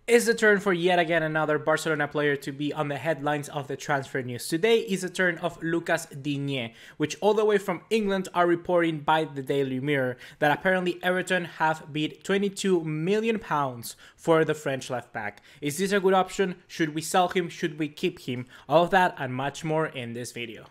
It's the turn for yet again another Barcelona player to be on the headlines of the transfer news. Today is the turn of Lucas Digne, which all the way from England are reporting by the Daily Mirror that apparently Everton have bid £22 million for the French left back. Is this a good option? Should we sell him? Should we keep him? All of that and much more in this video.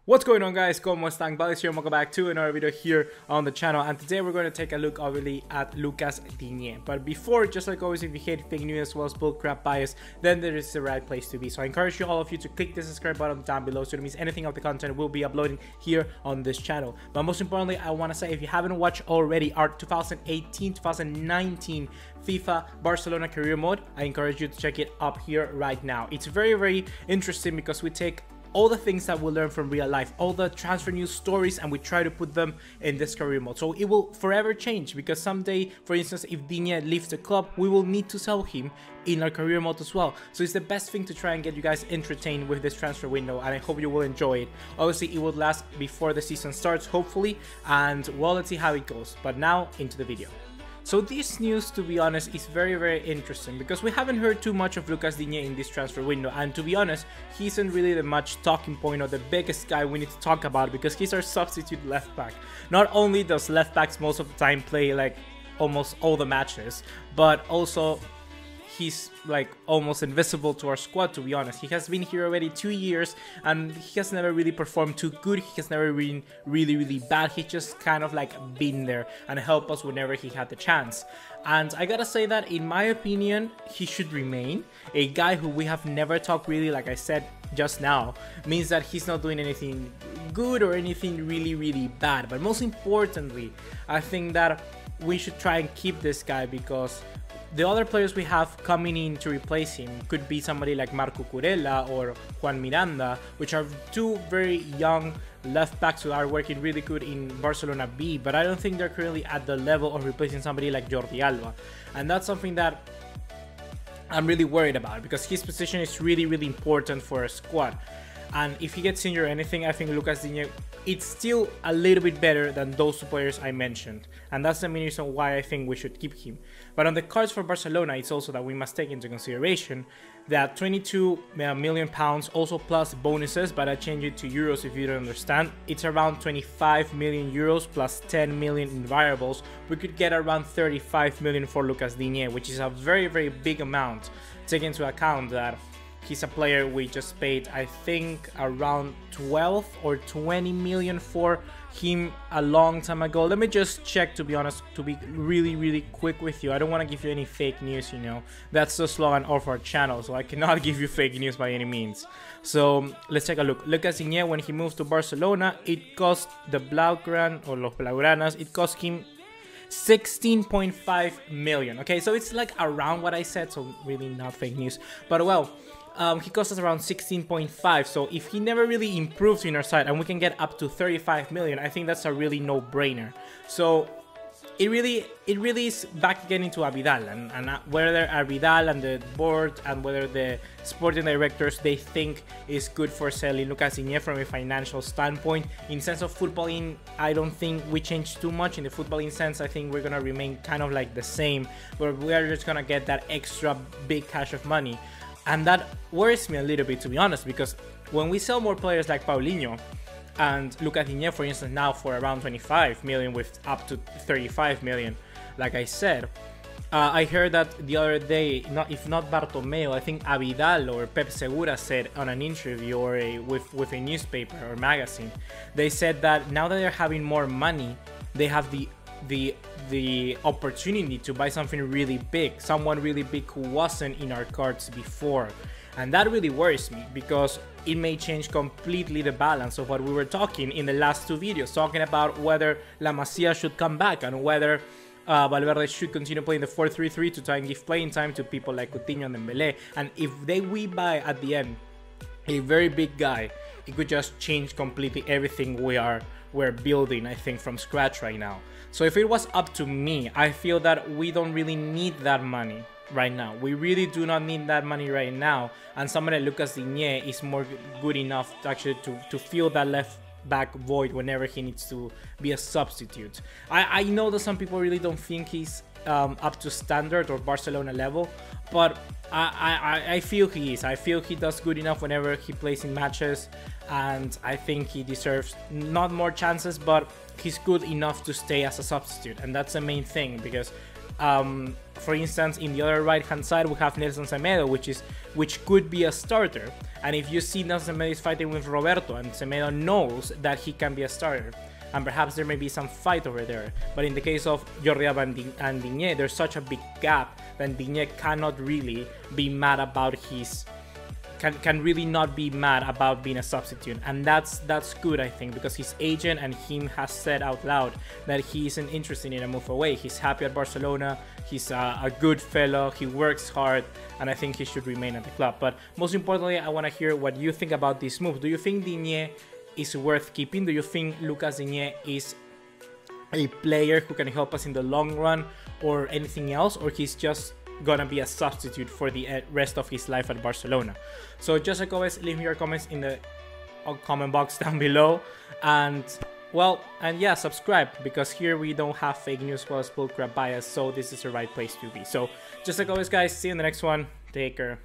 What's going on, guys? ¿Cómo están? BugaLuis here, welcome back to another video here on the channel, and today we're going to take a look obviously at Lucas Digne. But before, just like always, if you hate fake news as well as bullcrap bias, then there is the right place to be. So I encourage all of you to click the subscribe button down below so you don't miss anything of the content we'll be uploading here on this channel. But most importantly, I want to say, if you haven't watched already our 2018-2019 FIFA Barcelona career mode, I encourage you to check it up here right now. It's very interesting because we take all the things that we learn from real life, all the transfer news stories, and we try to put them in this career mode. So it will forever change, because someday, for instance, if Digne leaves the club, we will need to sell him in our career mode as well. So it's the best thing to try and get you guys entertained with this transfer window, and I hope you will enjoy it. Obviously, it will last before the season starts, hopefully, and well, let's see how it goes. But now, into the video. So this news, to be honest, is very interesting, because we haven't heard too much of Lucas Digne in this transfer window, and to be honest, he isn't really the much talking point or the biggest guy we need to talk about, because he's our substitute left back. Not only does left backs most of the time play like almost all the matches, but also he's like almost invisible to our squad, to be honest. He has been here already 2 years and he has never really performed too good. He has never been really bad. He's just kind of like been there and helped us whenever he had the chance. And I gotta say that, in my opinion, he should remain. A guy who we have never talked really, like I said just now, means that he's not doing anything good or anything really bad. But most importantly, I think that we should try and keep this guy, because the other players we have coming in to replace him could be somebody like Cucurella or Juan Miranda, which are two very young left backs who are working really good in Barcelona B, but I don't think they're currently at the level of replacing somebody like Jordi Alba. And that's something that I'm really worried about, because his position is really important for a squad. And if he gets injured or anything, I think Lucas Digne, it's still a little bit better than those two players I mentioned. And that's the main reason why I think we should keep him. But on the cards for Barcelona, it's also that we must take into consideration that £22 million, also plus bonuses, but I change it to euros if you don't understand. It's around 25 million euros plus 10 million in variables. We could get around 35 million for Lucas Digne, which is a very big amount, taking into account that he's a player we just paid, I think, around 12 or 20 million for him a long time ago. Let me just check, to be honest, to be really quick with you. I don't want to give you any fake news, you know. That's the slogan of our channel, so I cannot give you fake news by any means. So let's take a look. Lucas Digne, when he moved to Barcelona, it cost the Blaugrana, or Los Blaugranas, it cost him 16.5 million. Okay, so it's like around what I said, so really not fake news. But well, he cost us around 16.5, so if he never really improves in our side and we can get up to 35 million, I think that's a really no-brainer. So it really is back again into Abidal, and whether Abidal and the board and whether the sporting directors, they think is good for selling Lucas Digne from a financial standpoint. In sense of footballing, I don't think we change too much. In the footballing sense, I think we're gonna remain kind of like the same, but we are just gonna get that extra big cash of money. And that worries me a little bit, to be honest, because when we sell more players like Paulinho and Lucas Digne, for instance, now for around 25 million with up to 35 million, like I said, I heard that the other day, if not Bartomeu, I think Abidal or Pep Segura said on an interview or with a newspaper or magazine, they said that now that they're having more money, they have the opportunity to buy something really big, someone really big who wasn't in our cards before. And that really worries me, because it may change completely the balance of what we were talking in the last two videos, talking about whether La Masia should come back and whether Valverde should continue playing the 4-3-3 to try and give playing time to people like Coutinho and Dembele. And if we buy at the end a very big guy, it could just change completely everything we're building, I think, from scratch right now. So if it was up to me, I feel that we don't really need that money. right now. We really do not need that money right now, and someone like Lucas Digne is more good enough to actually to fill that left back void whenever he needs to be a substitute. I know that some people really don't think he's up to standard or Barcelona level, but I feel he is. I feel he does good enough whenever he plays in matches, and I think he deserves not more chances, but he's good enough to stay as a substitute, and that's the main thing. Because for instance, in the other right hand side we have Nelson Semedo, which could be a starter, and if you see Nelson Semedo is fighting with Roberto, and Semedo knows that he can be a starter, and perhaps there may be some fight over there. But in the case of Jordi Alba and Digne, there's such a big gap that Digne cannot really be mad about his... Can really not be mad about being a substitute, and that's good, I think, because his agent and him has said out loud that he isn't interested in a move away. He's happy at Barcelona, he's a good fellow, he works hard, and I think he should remain at the club. But most importantly, I want to hear what you think about this move. Do you think Digne is worth keeping? Do you think Lucas Digne is a player who can help us in the long run, or anything else, or he's just gonna be a substitute for the rest of his life at Barcelona? So just like always, leave me your comments in the comment box down below, and well, and yeah, subscribe, because here we don't have fake news as well as bullcrap bias, so this is the right place to be. So just like always guys, see you in the next one, take care.